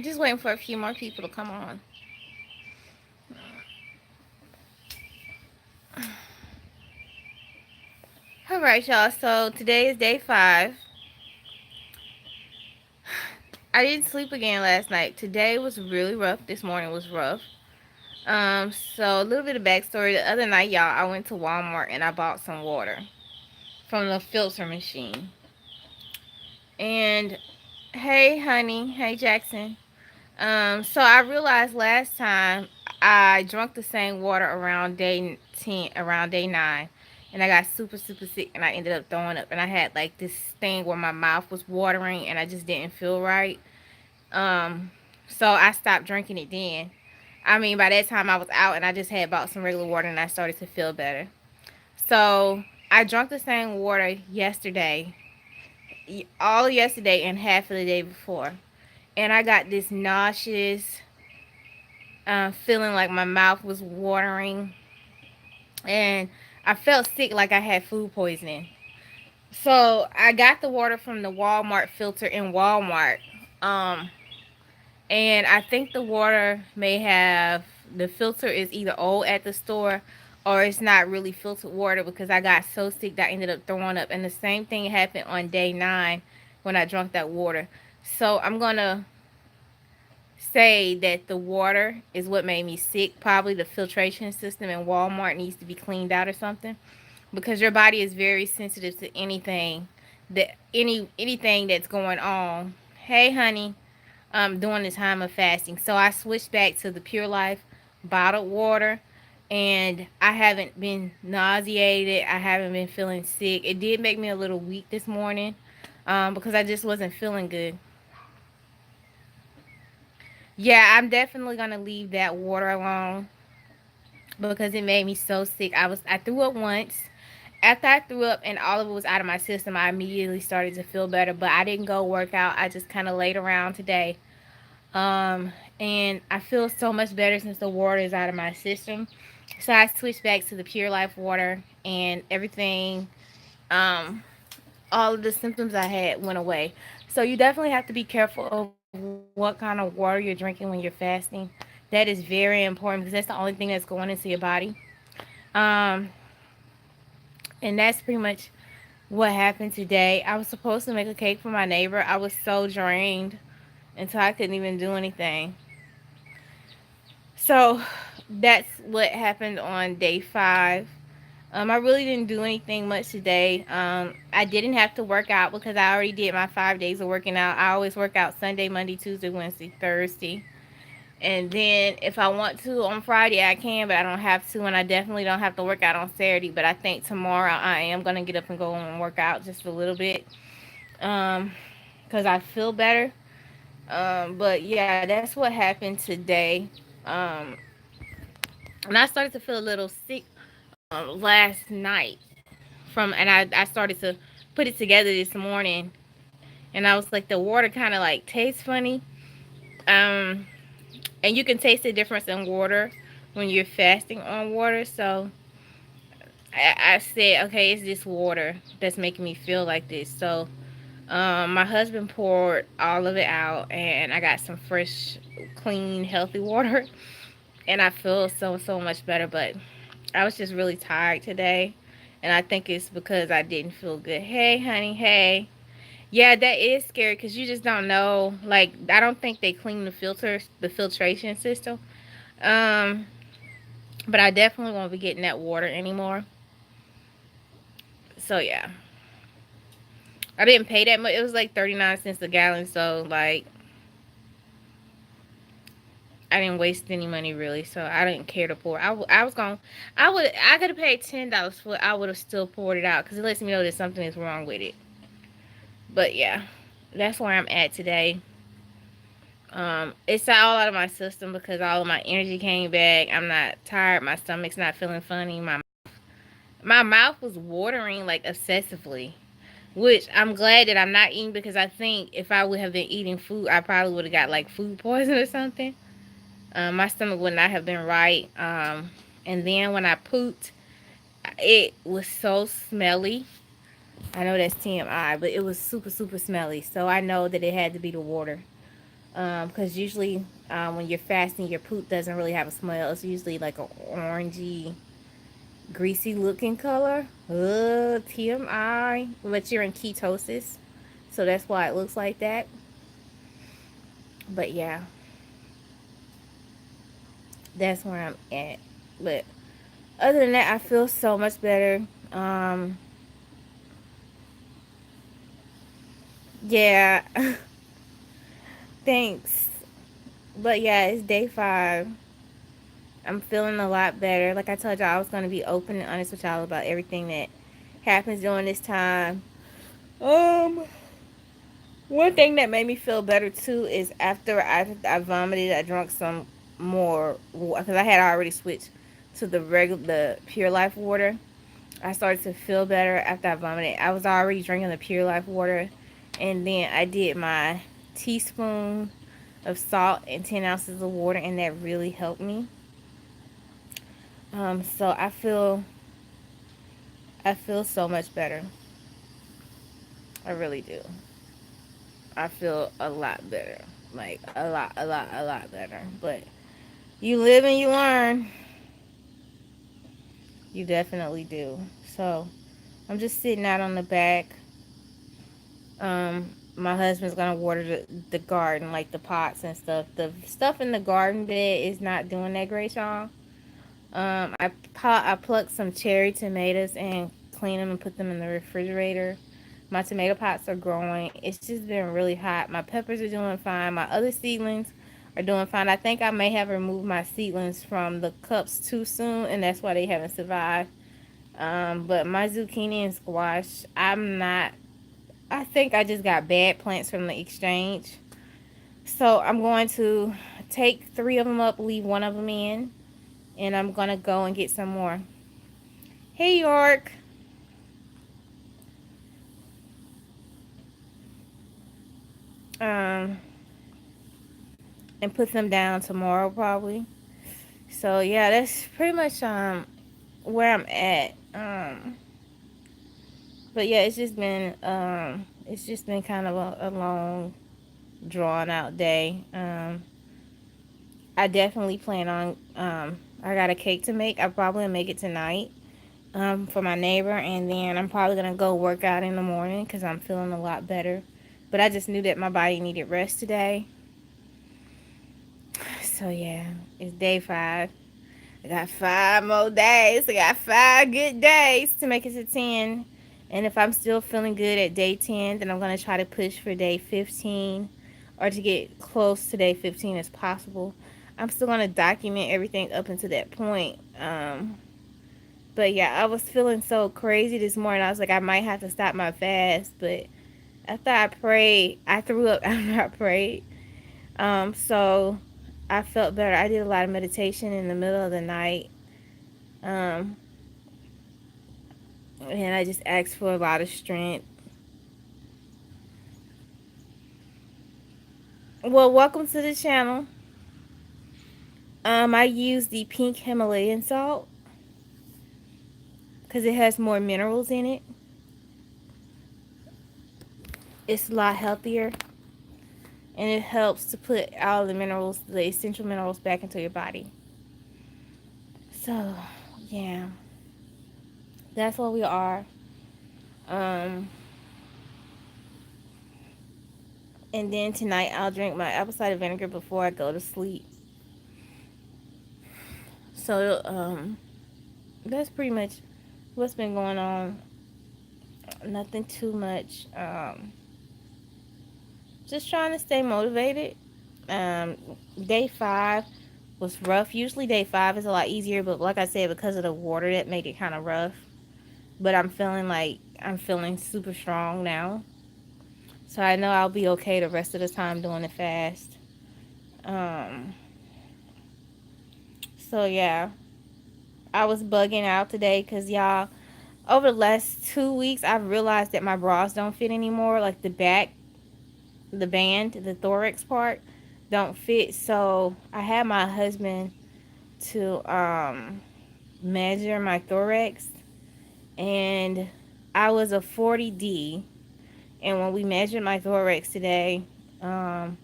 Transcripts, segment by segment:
Just waiting for a few more people to come on. All right, y'all. So today is day 5. I didn't sleep again last night. Today was really rough. This morning was rough. So a little bit of backstory. The other night, y'all, I went to Walmart and I bought some water from the filter machine. And hey, honey. Hey, Jackson. So I realized last time I drank the same water around day 10, around day 9, and I got super, super sick, and I ended up throwing up, and I had like this thing where my mouth was watering, and I just didn't feel right. Um, so I stopped drinking it then. I mean, by that time I was out, and I just had bought some regular water, and I started to feel better. So I drank the same water yesterday, all yesterday, and half of the day before, and I got this nauseous feeling like my mouth was watering, and I felt sick like I had food poisoning. So I got the water from the Walmart filter in Walmart. Um, and I think the water may have, the filter is either old at the store or it's not really filtered water, because I got so sick that I ended up throwing up. And the same thing happened on day 9 when I drank that water. So I'm gonna say that the water is what made me sick. Probably the filtration system in Walmart needs to be cleaned out or something, because your body is very sensitive to anything anything that's going on. Hey, honey, during the time of fasting. So I switched back to the Pure Life bottled water, and I haven't been nauseated. I haven't been feeling sick. It did make me a little weak this morning, because I just wasn't feeling good. Yeah, I'm definitely gonna leave that water alone because it made me so sick. I threw up once. After I threw up and all of it was out of my system, I immediately started to feel better. But I didn't go work out. I just kind of laid around today. Um, and I feel so much better since the water is out of my system. So I switched back to the Pure Life water, and everything, um, all of the symptoms I had went away. So you definitely have to be careful of what kind of water you're drinking when you're fasting. That is very important because that's the only thing that's going into your body. Um, and that's pretty much what happened today. I was supposed to make a cake for my neighbor. I was so drained until I couldn't even do anything. So that's what happened on day 5. I really didn't do anything much today. I didn't have to work out because I already did my 5 days of working out. I always work out Sunday, Monday, Tuesday, Wednesday, Thursday. And then if I want to on Friday, I can, but I don't have to. And I definitely don't have to work out on Saturday. But I think tomorrow I am going to get up and go and work out just a little bit, um, because I feel better. But yeah, that's what happened today. Um, and I started to feel a little sick last night and I started to put it together this morning, and I was like, the water kind of like tastes funny. Um, and you can taste the difference in water when you're fasting on water. So I said, okay, it's this water that's making me feel like this. So my husband poured all of it out, and I got some fresh, clean, healthy water, and I feel so much better. But I was just really tired today, and I think it's because I didn't feel good. Hey, honey, hey. Yeah, that is scary because you just don't know. Like, I don't think they clean the filtration system. Um, but I definitely won't be getting that water anymore. So yeah, I didn't pay that much. It was like 39 cents a gallon. So like, I didn't waste any money really. So I didn't care to pour. I was going. I could have paid $10 for it. I would have still poured it out because it lets me know that something is wrong with it. But yeah, that's where I'm at today. It's all out of my system because all of my energy came back. I'm not tired. My stomach's not feeling funny. My mouth was watering like excessively, which I'm glad that I'm not eating, because I think if I would have been eating food, I probably would have got like food poison or something. My stomach would not have been right. And then when I pooped, it was so smelly. I know that's TMI, but it was super smelly. So I know that it had to be the water. Because usually when you're fasting, your poop doesn't really have a smell. It's usually like a orangey, greasy looking color. TMI. But you're in ketosis, so that's why it looks like that. But yeah, that's where I'm at. But other than that, I feel so much better. Yeah, thanks. But yeah, it's day 5. I'm feeling a lot better. Like I told y'all, I was going to be open and honest with y'all about everything that happens during this time. Um, One thing that made me feel better too is after I vomited, I drank some more because I had already switched to the Pure Life water. I started to feel better after I vomited. I was already drinking the Pure Life water, and then I did my teaspoon of salt and 10 ounces of water, and that really helped me. So I feel so much better. I really do. I feel a lot better. Like a lot better. But you live and you learn. You definitely do. So I'm just sitting out on the back. My husband's gonna water the garden, like the pots and stuff. The stuff in the garden bed is not doing that great, y'all. I plucked some cherry tomatoes and clean them and put them in the refrigerator. My tomato pots are growing. It's just been really hot. My peppers are doing fine. My other seedlings are doing fine. I think I may have removed my seedlings from the cups too soon, and that's why they haven't survived. But my zucchini and squash, I'm not. I think I just got bad plants from the exchange. So I'm going to take 3 of them up, leave 1 of them in, and I'm gonna go and get some more. Hey York. Um, and put them down tomorrow probably. So yeah, that's pretty much where I'm at. But yeah, it's just been kind of a long, drawn out day. I definitely plan on I got a cake to make. I probably make it tonight for my neighbor, and then I'm probably gonna go work out in the morning because I'm feeling a lot better. But I just knew that my body needed rest today. So yeah, it's day 5. I got 5 more days. I got 5 good days to make it to 10. And if I'm still feeling good at day 10, then I'm going to try to push for day 15 or to get close to day 15 as possible. I'm still going to document everything up until that point. But yeah, I was feeling so crazy this morning. I was like, I might have to stop my fast. But after I prayed, I threw up after I prayed. So I felt better. I did a lot of meditation in the middle of the night. Um, and I just asked for a lot of strength. Well, welcome to the channel. I use the pink Himalayan salt because it has more minerals in it. It's a lot healthier, and it helps to put all the minerals, the essential minerals, back into your body. So, yeah, that's where we are. Um, and then tonight I'll drink my apple cider vinegar before I go to sleep. So, that's pretty much what's been going on. Nothing too much. Just trying to stay motivated. Um, Day 5 was rough. Usually day 5 is a lot easier, but like I said, because of the water, that made it kind of rough. But I'm feeling super strong now. So I know I'll be okay the rest of the time doing the fast. Um, so yeah, I was bugging out today because y'all, over the last 2 weeks, I've realized that my bras don't fit anymore. Like the back, the band, the thorax part don't fit. So I had my husband to measure my thorax, and I was a 40D. And when we measured my thorax today, um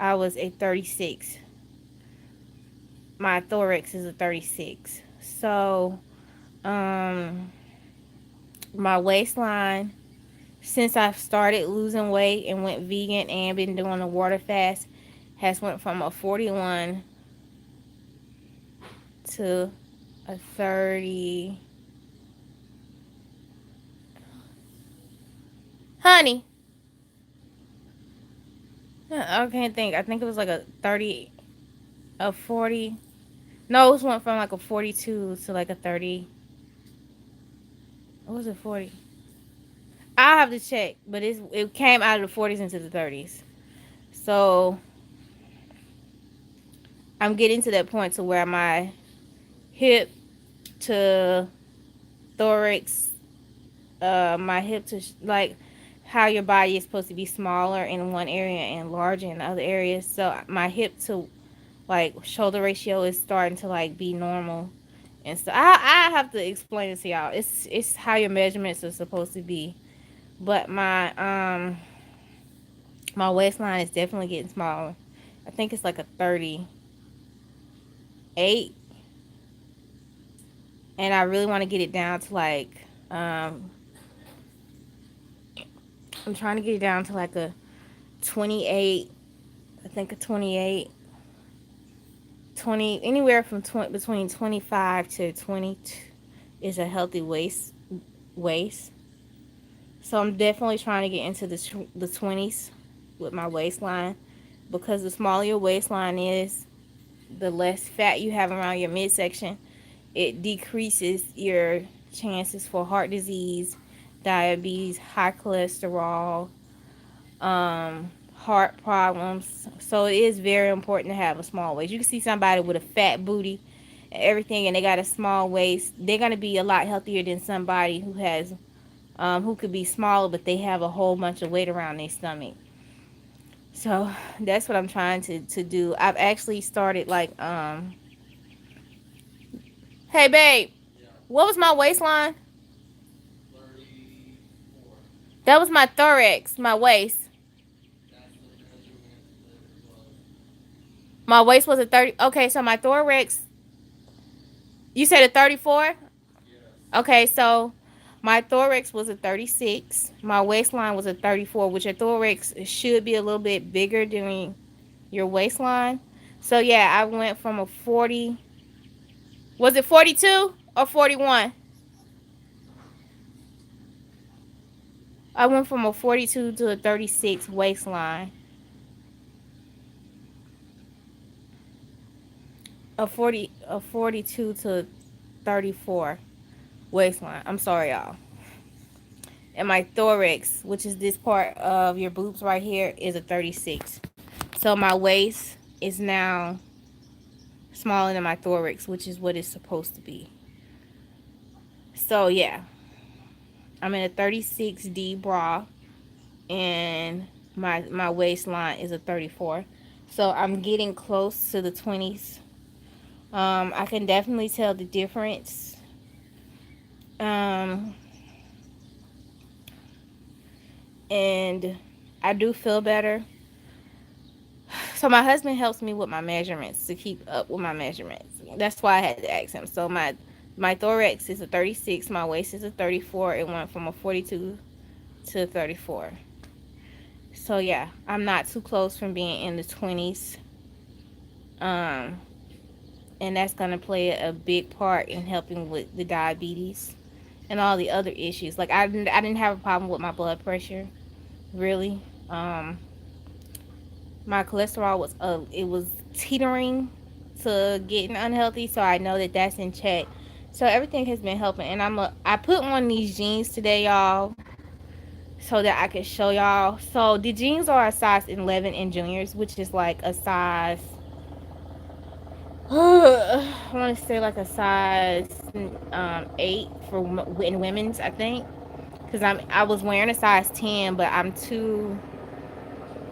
I was a 36. My thorax is a 36. So, um, my waistline, since I've started losing weight and went vegan and been doing a water fast, has went from a 41 to a 30. Honey, I can't think. I think it was like a 30, a 40. No, it went from like a 42 to like a 30. What was it, 40? I'll have to check, but it came out of the 40s into the 30s. So I'm getting to that point to where my hip to thorax, my hip to like how your body is supposed to be smaller in one area and larger in other areas. So my hip to like shoulder ratio is starting to like be normal. And so I have to explain it to y'all. It's how your measurements are supposed to be. But my waistline is definitely getting smaller. I think it's like a 38, and I really want to get it down to like I'm trying to get it down to like a 28. I think a 28, 20, anywhere from 20, between 25 to 20 is a healthy waist. So I'm definitely trying to get into the 20s with my waistline, because the smaller your waistline is, the less fat you have around your midsection. It decreases your chances for heart disease, diabetes, high cholesterol, heart problems. So it is very important to have a small waist. You can see somebody with a fat booty and everything, and they got a small waist. They're gonna be a lot healthier than somebody who has, who could be smaller, but they have a whole bunch of weight around their stomach. So that's what I'm trying to do. I've actually started like, hey babe, what was my waistline? 34. That was my thorax, my waist. My waist was a 30. Okay, so my thorax, you said a 34? Okay, so my thorax was a 36. My waistline was a 34, which your thorax should be a little bit bigger than your waistline. So yeah, I went from a 40. Was it 42 or 41? I went from a 42 to a 36 waistline. A 42 to 34 waistline. I'm sorry, y'all. And my thorax, which is this part of your boobs right here, is a 36. So my waist is now smaller than my thorax, which is what it's supposed to be. So yeah, I'm in a 36D bra, and my waistline is a 34. So I'm getting close to the 20s. I can definitely tell the difference. Um, and I do feel better. So my husband helps me with my measurements to keep up with my measurements. That's why I had to ask him. So my thorax is a 36, my waist is a 34. It went from a 42 to 34. So yeah, I'm not too close from being in the 20s. Um, and that's gonna play a big part in helping with the diabetes and all the other issues. Like I didn't have a problem with my blood pressure, really. My cholesterol was it was teetering to getting unhealthy, so I know that that's in check. So everything has been helping, and I put on these jeans today, y'all, so that I could show y'all. So the jeans are a size 11 in juniors, which is like a size I want to say like a size 8 for in women's, I think, because I was wearing a size 10, but I'm too,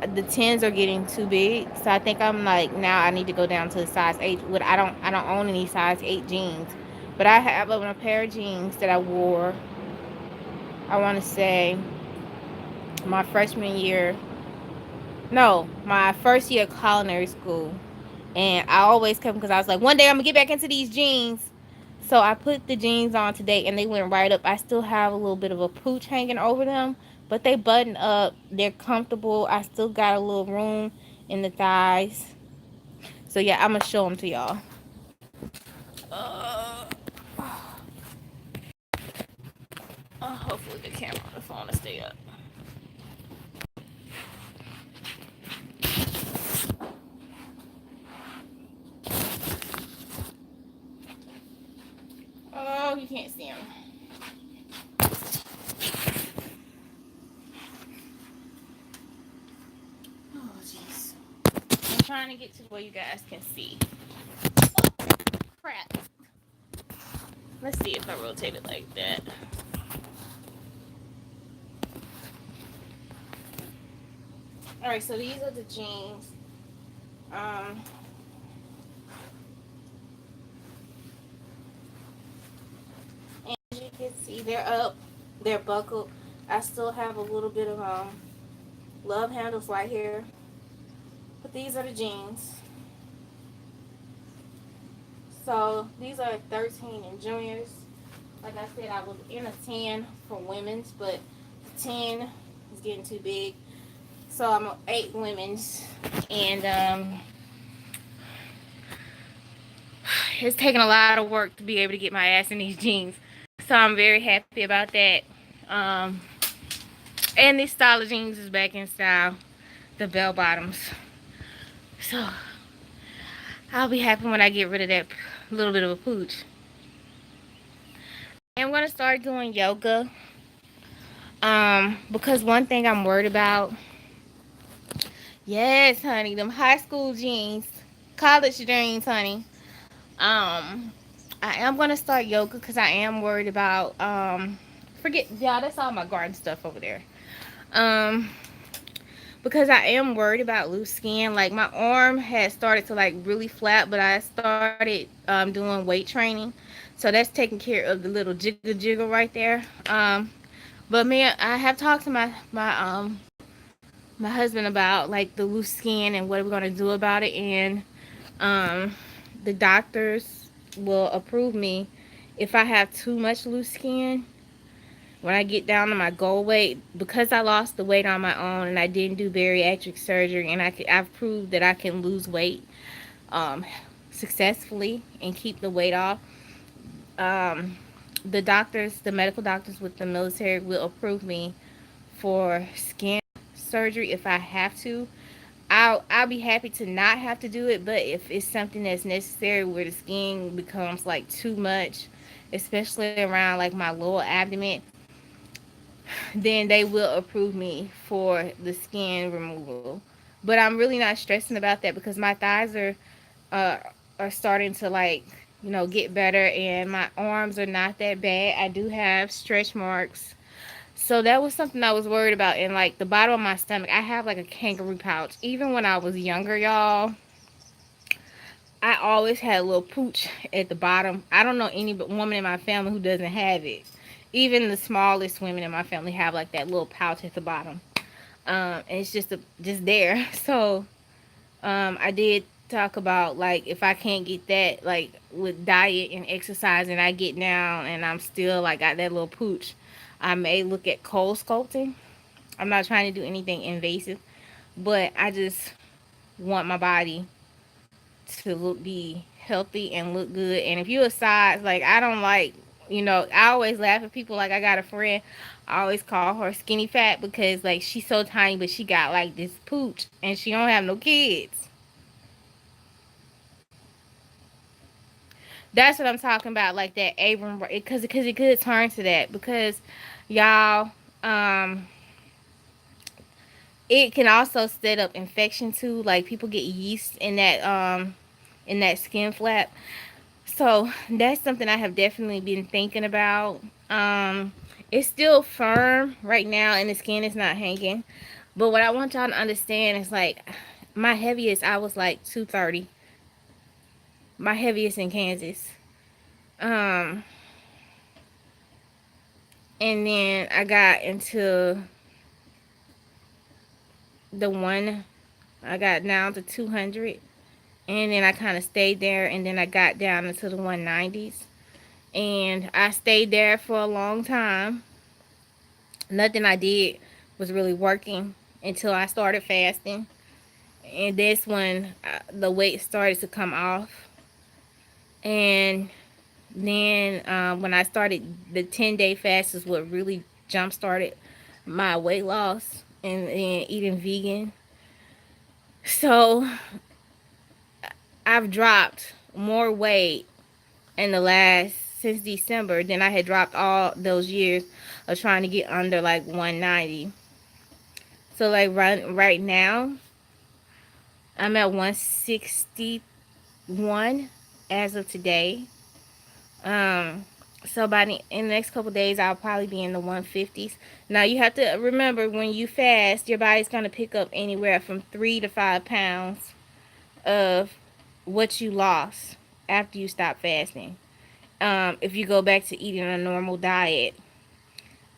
the 10s are getting too big, so I think I'm like, now I need to go down to the size 8. But I don't own any size 8 jeans, but I have a pair of jeans that I wore, I want to say my freshman year, No, my first year of culinary school. And I always kept them because I was like, one day I'm gonna get back into these jeans. So I put the jeans on today and they went right up. I still have a little bit of a pooch hanging over them, but they button up. They're comfortable. I still got a little room in the thighs. So yeah, I'm gonna show them to y'all. Uh, hopefully the camera on the phone will stay up. Oh, you can't see them. Oh, jeez. I'm trying to get to where you guys can see. Oh, crap. Let's see if I rotate it like that. Alright, so these are the jeans. Um, and as you can see, they're up, they're buckled. I still have a little bit of love handles right here. But these are the jeans. So these are 13 and juniors. Like I said, I was in a 10 for women's, but the 10 is getting too big. So I'm 8 women's, and it's taking a lot of work to be able to get my ass in these jeans. So I'm very happy about that. Um, and this style of jeans is back in style, the bell bottoms. So I'll be happy when I get rid of that little bit of a pooch. I'm gonna start doing yoga. Because one thing I'm worried about, yes, honey, them high school jeans, college jeans, honey. Um, I am gonna start yoga because I am worried about forget, yeah, that's all my garden stuff over there. Um, because I am worried about loose skin. Like my arm has started to like really flap, but I started doing weight training, so that's taking care of the little jiggle jiggle right there. But man, I have talked to my husband about like the loose skin and what we're gonna do about it, and um, the doctors will approve me if I have too much loose skin. When I get down to my goal weight, because I lost the weight on my own and I didn't do bariatric surgery, and I've proved that I can lose weight um, successfully and keep the weight off. Um, the doctors, the medical doctors with the military, will approve me for skin surgery if I have to. I'll be happy to not have to do it, but if it's something that's necessary where the skin becomes like too much, especially around like my lower abdomen, then they will approve me for the skin removal. But I'm really not stressing about that because my thighs uh, are starting to like, get better, and my arms are not that bad. I do have stretch marks. So that was something I was worried about. And like the bottom of my stomach, I have like a kangaroo pouch. Even when I was younger, y'all, I always had a little pooch at the bottom. I don't know any but woman in my family who doesn't have it. Even the smallest women in my family have like that little pouch at the bottom. And it's just there. So I did talk about like if I can't get that like with diet and exercise, and I get down and I'm still like got that little pooch, I may look at cold sculpting. I'm not trying to do anything invasive, but I just want my body to be healthy and look good. And if you're a size, like I don't like, I always laugh at people. Like I got a friend, I always call her skinny fat because like she's so tiny, but she got like this pooch and she don't have no kids. That's what I'm talking about, like that Abram, because it could turn to that because y'all, it can also set up infection too. Like people get yeast in that skin flap. So that's something I have definitely been thinking about. It's still firm right now and the skin is not hanging. But what I want y'all to understand is like my heaviest, I was like 230. My heaviest in Kansas. Um, and then I got into the I got down to 200, and then I kind of stayed there, and then I got down into the 190s, and I stayed there for a long time. Nothing I did was really working until I started fasting, and that's when the weight started to come off. And then when I started, the 10-day fast is what really jump started my weight loss, and eating vegan. So I've dropped more weight in the last, since December, than I had dropped all those years of trying to get under like 190. So like right now I'm at 161 as of today. Um, so in the next couple days, I'll probably be in the 150s. Now you have to remember, when you fast, your body's gonna pick up anywhere from 3 to 5 pounds of what you lost after you stop fasting. If you go back to eating a normal diet,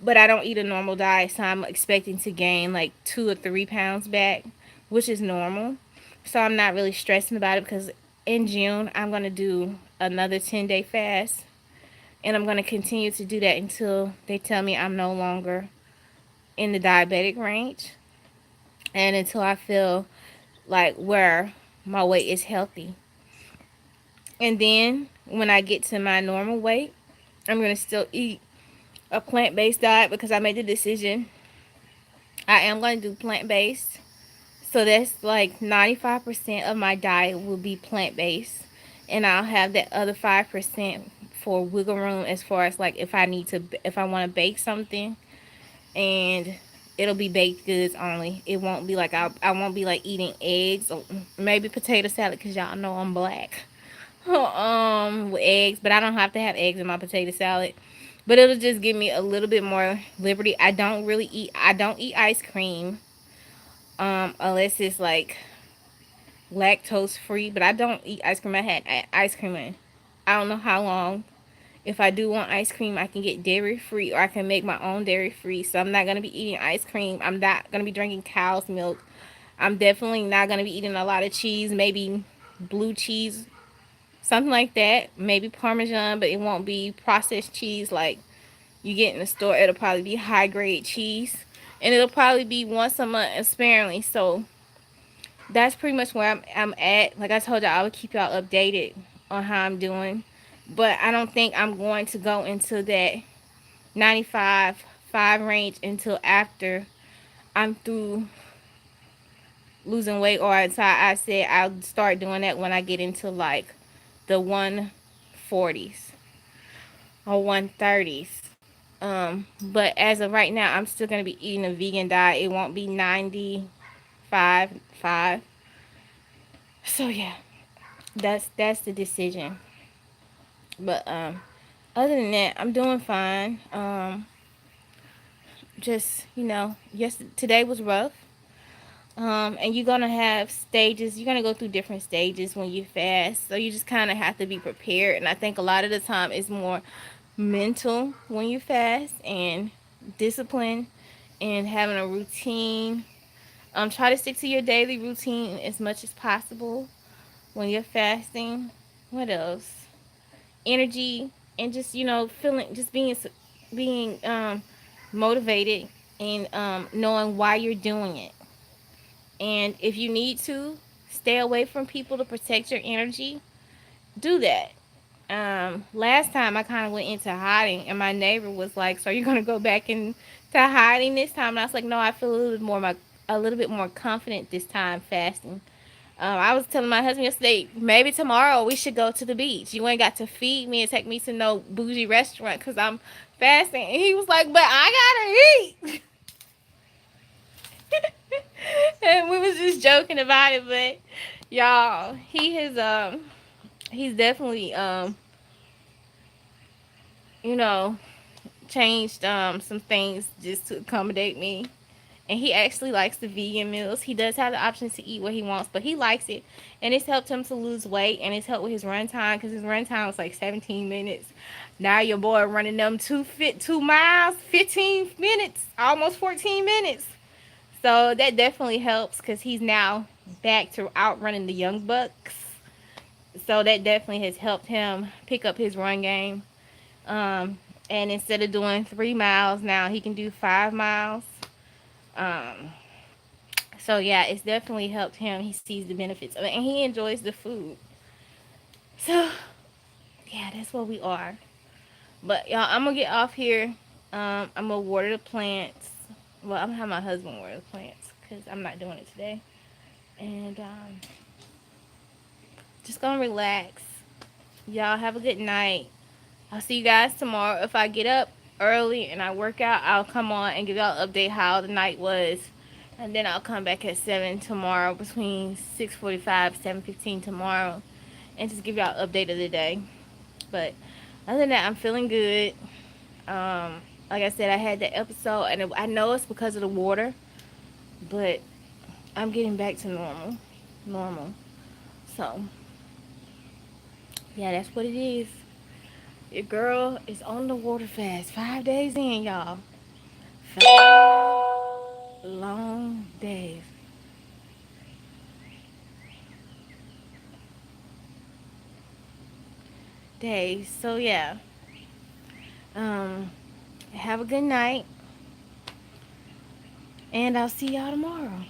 but I don't eat a normal diet, so I'm expecting to gain like 2 or 3 pounds back, which is normal. So I'm not really stressing about it, because in June I'm gonna do another 10-day fast, and I'm going to continue to do that until they tell me I'm no longer in the diabetic range, and until I feel like where my weight is healthy. And then when I get to my normal weight, I'm going to still eat a plant-based diet, because I made the decision I am going to do plant-based. So that's like 95% of my diet will be plant-based, and I'll have that other 5% for wiggle room, as far as like if I want to bake something, and it'll be baked goods only. It won't be like I won't be like eating eggs, or maybe potato salad, because y'all know I'm black. With eggs, but I don't have to have eggs in my potato salad. But it'll just give me a little bit more liberty. I don't eat ice cream, unless it's like lactose free. But I don't eat ice cream. I had ice cream in I don't know how long. If I do want ice cream, I can get dairy free, or I can make my own dairy free. So I'm not going to be eating ice cream. I'm not going to be drinking cow's milk. I'm definitely not going to be eating a lot of cheese, maybe blue cheese, something like that. Maybe Parmesan, but it won't be processed cheese like you get in the store. It'll probably be high grade cheese. And it'll probably be once a month sparingly. So that's pretty much where I'm at. Like I told y'all, I would keep y'all updated on how I'm doing. But I don't think I'm going to go into that 95.5 range until after I'm through losing weight, or until I said I'll start doing that when I get into like the 140s or 130s. But as of right now, I'm still gonna be eating a vegan diet. It won't be 95.5. So yeah, that's the decision. But other than that, I'm doing fine. Just yes, today was rough. And you're gonna have stages. You're gonna go through different stages when you fast. So you just kind of have to be prepared. And I think a lot of the time it's more mental when you fast, and discipline, and having a routine. Try to stick to your daily routine as much as possible when you're fasting. What else? Energy, and just feeling, just being motivated, and knowing why you're doing it. And if you need to stay away from people to protect your energy, do that. Last time I kind of went into hiding, and my neighbor was like, "So you're gonna go back into hiding this time?" And I was like, "No, I feel a little bit more confident this time fasting." I was telling my husband yesterday, maybe tomorrow we should go to the beach. You ain't got to feed me and take me to no bougie restaurant because I'm fasting. And he was like, "But I gotta eat." And we was just joking about it, but y'all, he's definitely you know changed some things just to accommodate me. And he actually likes the vegan meals. He does have the option to eat what he wants, but he likes it. And it's helped him to lose weight, and it's helped with his run time, because his run time was like 17 minutes. Now your boy running them 2 miles, 15 minutes, almost 14 minutes. So that definitely helps, because he's now back to outrunning the Young Bucks. So that definitely has helped him pick up his run game. Um, and instead of doing 3 miles now, he can do 5 miles. Um, so yeah, it's definitely helped him. He sees the benefits of it, and he enjoys the food. So yeah, that's what we are. But y'all, I'm gonna get off here. I'm gonna water the plants. Well, I'm gonna have my husband water the plants because I'm not doing it today. And just gonna relax. Y'all have a good night. I'll see you guys tomorrow. If I get up early and I work out, I'll come on and give y'all an update how the night was. And then I'll come back at 7 tomorrow, between 6:45, 7:15 tomorrow, and just give y'all an update of the day. But other than that, I'm feeling good. Like I said, I had that episode, and I know it's because of the water, but I'm getting back to normal. Normal. So, yeah, that's what it is. Your girl is on the water fast. 5 days in, y'all. 5 long days. So yeah. Um, have a good night, and I'll see y'all tomorrow.